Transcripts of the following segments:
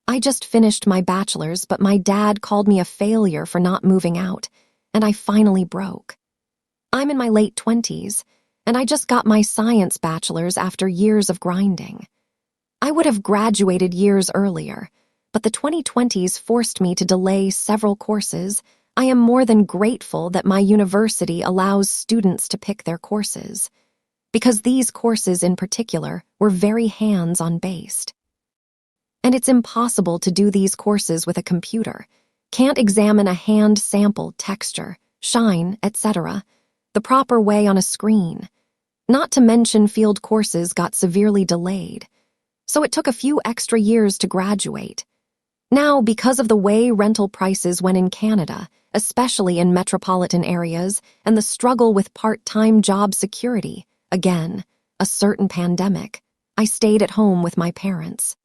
I just finished my bachelor's, but my dad called me a failure for not moving out, and I finally broke. I'm in my late 20s, and I just got my science bachelor's after years of grinding. I would have graduated years earlier, but the 2020s forced me to delay several courses. I am more than grateful that my university allows students to pick their courses, because these courses in particular were very hands-on based. And it's impossible to do these courses with a computer. Can't examine a hand sample texture, shine, etc. the proper way on a screen. Not to mention field courses got severely delayed. So it took a few extra years to graduate. Now, because of the way rental prices went in Canada, especially in metropolitan areas, and the struggle with part-time job security, again, a certain pandemic, I stayed at home with my parents.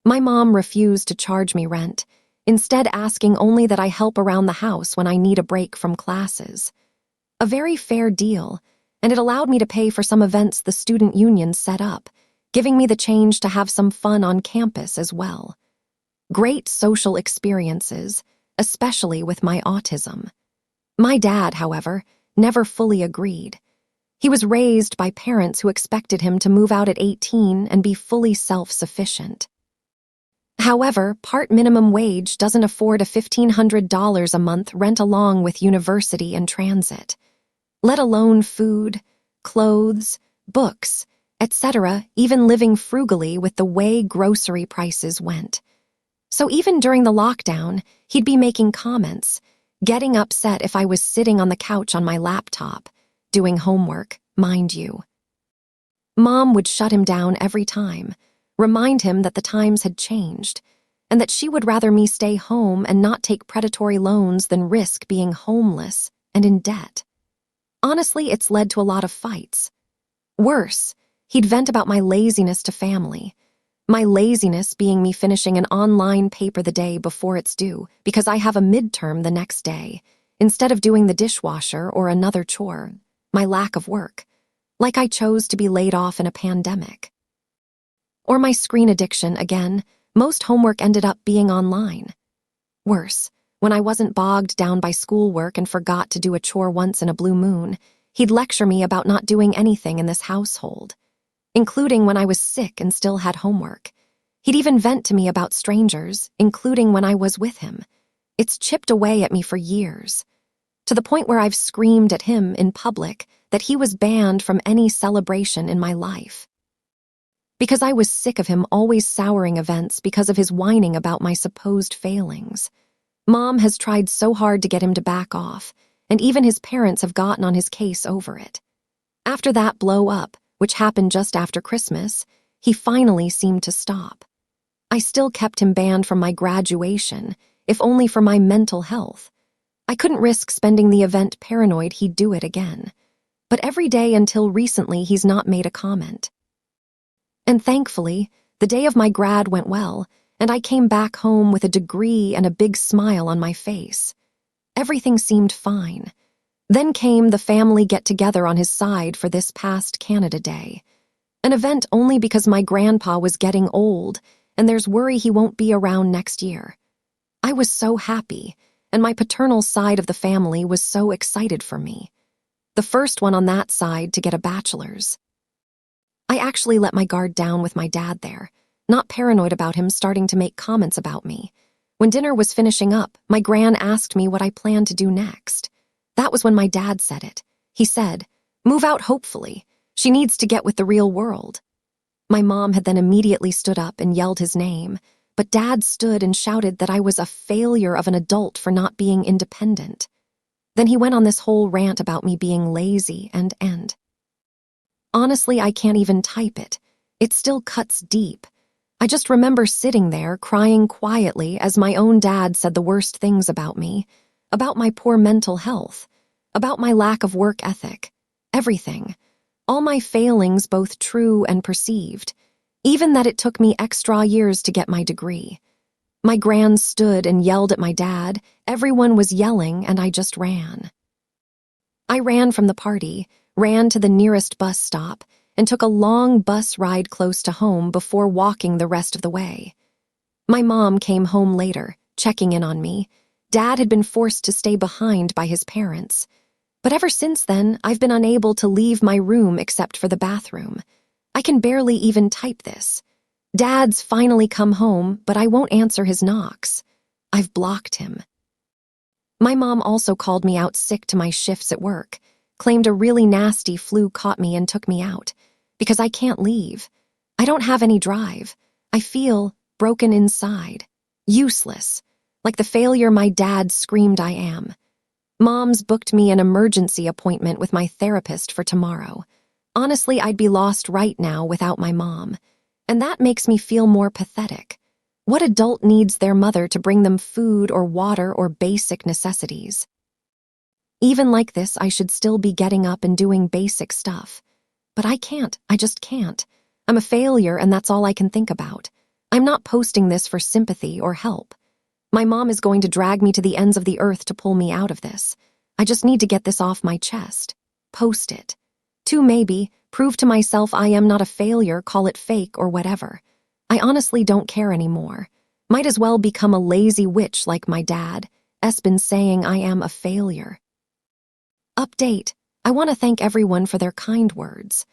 My mom refused to charge me rent, instead asking only that I help around the house when I need a break from classes. A very fair deal, and it allowed me to pay for some events the student union set up, giving me the change to have some fun on campus as well. Great social experiences, especially with my autism. My dad, however, never fully agreed. He was raised by parents who expected him to move out at 18 and be fully self-sufficient. However, part minimum wage doesn't afford a $1,500 a month rent along with university and transit, let alone food, clothes, books, etc., even living frugally with the way grocery prices went. So even during the lockdown, he'd be making comments, getting upset if I was sitting on the couch on my laptop, doing homework, mind you. Mom would shut him down every time, remind him that the times had changed, and that she would rather me stay home and not take predatory loans than risk being homeless and in debt. Honestly, it's led to a lot of fights. Worse, he'd vent about my laziness to family. My laziness being me finishing an online paper the day before it's due because I have a midterm the next day, instead of doing the dishwasher or another chore. My lack of work, like I chose to be laid off in a pandemic. Or my screen addiction again, most homework ended up being online. Worse, when I wasn't bogged down by schoolwork and forgot to do a chore once in a blue moon, he'd lecture me about not doing anything in this household, including when I was sick and still had homework. He'd even vent to me about strangers, including when I was with him. It's chipped away at me for years, to the point where I've screamed at him in public that he was banned from any celebration in my life. Because I was sick of him always souring events because of his whining about my supposed failings. Mom has tried so hard to get him to back off, and even his parents have gotten on his case over it. After that blow up, which happened just after Christmas, he finally seemed to stop. I still kept him banned from my graduation, if only for my mental health. I couldn't risk spending the event paranoid he'd do it again. But every day until recently he's not made a comment. And thankfully, the day of my grad went well, and I came back home with a degree and a big smile on my face. Everything seemed fine. Then came the family get-together on his side for this past Canada Day. An event only because my grandpa was getting old, and there's worry he won't be around next year. I was so happy, and my paternal side of the family was so excited for me. The first one on that side to get a bachelor's. I actually let my guard down with my dad there, not paranoid about him starting to make comments about me. When dinner was finishing up, my gran asked me what I planned to do next. That was when my dad said it. He said, "Move out hopefully. She needs to get with the real world." My mom had then immediately stood up and yelled his name, but Dad stood and shouted that I was a failure of an adult for not being independent. Then he went on this whole rant about me being lazy and honestly, I can't even type it. It still cuts deep. I just remember sitting there crying quietly as my own dad said the worst things about me, about my poor mental health, about my lack of work ethic, everything. All my failings, both true and perceived, even that it took me extra years to get my degree. My gran stood and yelled at my dad, everyone was yelling, and I just ran. I ran from the party, ran to the nearest bus stop, and took a long bus ride close to home before walking the rest of the way. My mom came home later, checking in on me. Dad had been forced to stay behind by his parents. But ever since then, I've been unable to leave my room except for the bathroom. I can barely even type this. Dad's finally come home, but I won't answer his knocks. I've blocked him. My mom also called me out sick to my shifts at work, claimed a really nasty flu caught me and took me out, because I can't leave. I don't have any drive. I feel broken inside, useless, like the failure my dad screamed I am. Mom's booked me an emergency appointment with my therapist for tomorrow. Honestly, I'd be lost right now without my mom, and that makes me feel more pathetic. What adult needs their mother to bring them food or water or basic necessities? Even like this, I should still be getting up and doing basic stuff. But I can't. I just can't. I'm a failure, and that's all I can think about. I'm not posting this for sympathy or help. My mom is going to drag me to the ends of the earth to pull me out of this. I just need to get this off my chest. Post it. 2, maybe, prove to myself I am not a failure, call it fake or whatever. I honestly don't care anymore. Might as well become a lazy witch like my dad. S been saying I am a failure. Update. I want to thank everyone for their kind words.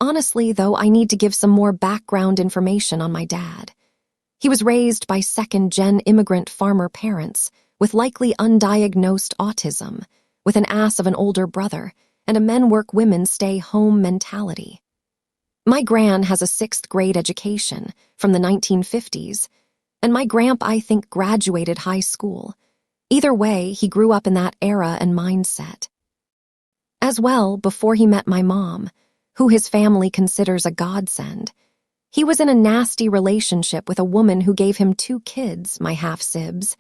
Honestly, though, I need to give some more background information on my dad. He was raised by second-gen immigrant farmer parents with likely undiagnosed autism, with an ass of an older brother, and a men-work-women-stay-home mentality. My gran has a 6th grade education from the 1950s, and my gramp, I think, graduated high school. Either way, he grew up in that era and mindset. As well, before he met my mom, who his family considers a godsend, he was in a nasty relationship with a woman who gave him 2 kids, my half-sibs,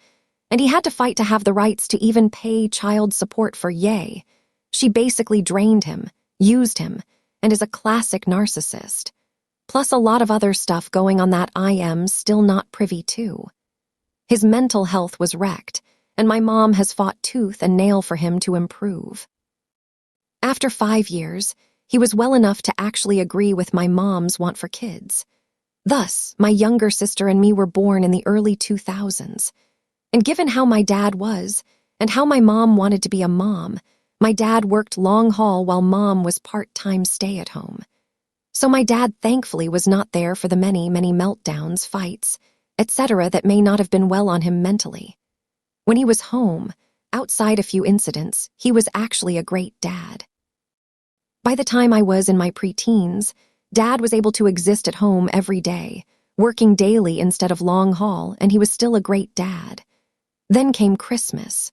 and he had to fight to have the rights to even pay child support for Ye. She basically drained him, used him, and is a classic narcissist. Plus a lot of other stuff going on that I am still not privy to. His mental health was wrecked, and my mom has fought tooth and nail for him to improve. After 5 years, he was well enough to actually agree with my mom's want for kids. Thus, my younger sister and me were born in the early 2000s. And given how my dad was, and how my mom wanted to be a mom, my dad worked long haul while mom was part-time stay-at-home. So my dad thankfully was not there for the many, many meltdowns, fights, etc. that may not have been well on him mentally. When he was home, outside a few incidents, he was actually a great dad. By the time I was in my preteens, Dad was able to exist at home every day, working daily instead of long haul, and he was still a great dad. Then came Christmas.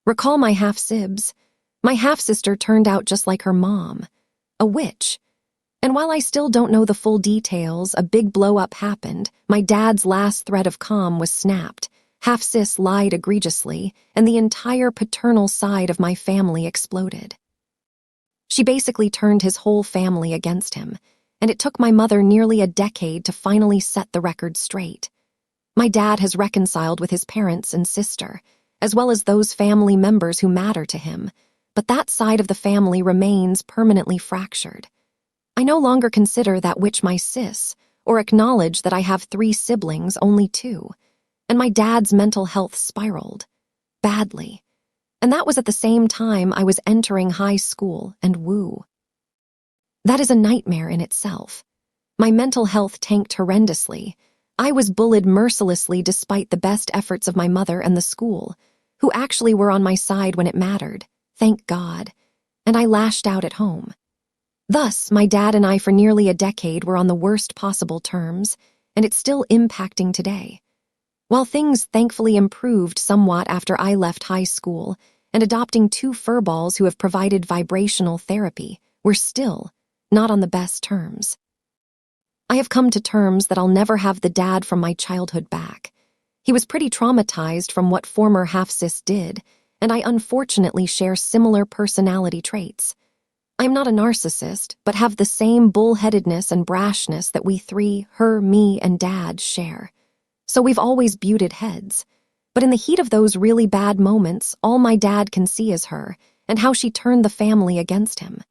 Recall my half-sibs. My half-sister turned out just like her mom, a witch. And while I still don't know the full details, a big blow-up happened. My dad's last thread of calm was snapped. Half-sis lied egregiously, and the entire paternal side of my family exploded. She basically turned his whole family against him, and it took my mother nearly a decade to finally set the record straight. My dad has reconciled with his parents and sister, as well as those family members who matter to him, but that side of the family remains permanently fractured. I no longer consider that witch my sis, or acknowledge that I have 3 siblings, only 2, and my dad's mental health spiraled. Badly. And that was at the same time I was entering high school and woo. That is a nightmare in itself. My mental health tanked horrendously. I was bullied mercilessly despite the best efforts of my mother and the school, who actually were on my side when it mattered, thank God, and I lashed out at home. Thus, my dad and I for nearly a decade were on the worst possible terms, and it's still impacting today. While things thankfully improved somewhat after I left high school and adopting 2 furballs who have provided vibrational therapy, we're still not on the best terms. I have come to terms that I'll never have the dad from my childhood back. He was pretty traumatized from what former half-sis did, and I unfortunately share similar personality traits. I'm not a narcissist, but have the same bullheadedness and brashness that we 3, her, me, and dad, share. So we've always butted heads. But in the heat of those really bad moments, all my dad can see is her, and how she turned the family against him.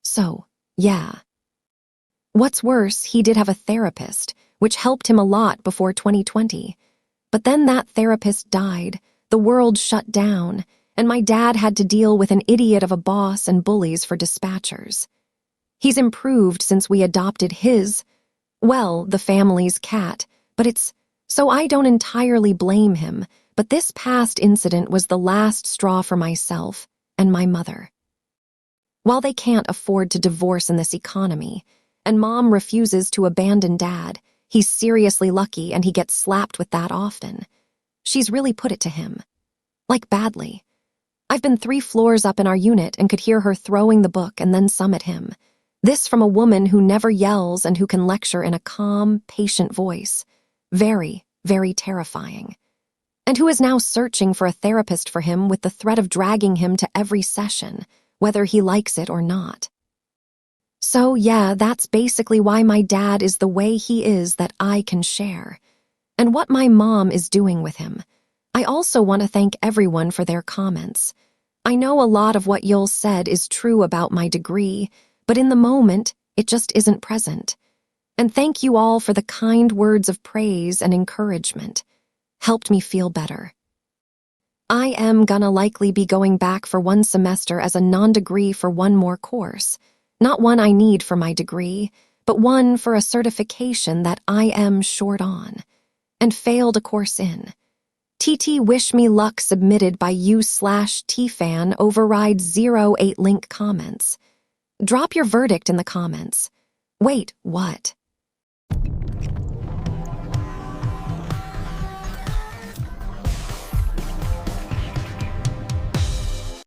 So, yeah. What's worse, he did have a therapist, which helped him a lot before 2020. But then that therapist died, the world shut down, and my dad had to deal with an idiot of a boss and bullies for dispatchers. He's improved since we adopted the family's cat, but so I don't entirely blame him, but this past incident was the last straw for myself and my mother. While they can't afford to divorce in this economy, and Mom refuses to abandon Dad, he's seriously lucky and he gets slapped with that often. She's really put it to him. Like badly. I've been 3 floors up in our unit and could hear her throwing the book and then some at him. This from a woman who never yells and who can lecture in a calm, patient voice. Very, very terrifying. And who is now searching for a therapist for him with the threat of dragging him to every session, whether he likes it or not. So yeah, that's basically why my dad is the way he is that I can share. And what my mom is doing with him. I also want to thank everyone for their comments. I know a lot of what you'll said is true about my degree, but in the moment, it just isn't present. And thank you all for the kind words of praise and encouragement. Helped me feel better. I am gonna likely be going back for 1 semester as a non-degree for 1 more course. Not one I need for my degree, but one for a certification that I am short on. And failed a course in. TT wish me luck submitted by u/tfan override 08 link comments. Drop your verdict in the comments. Wait, what?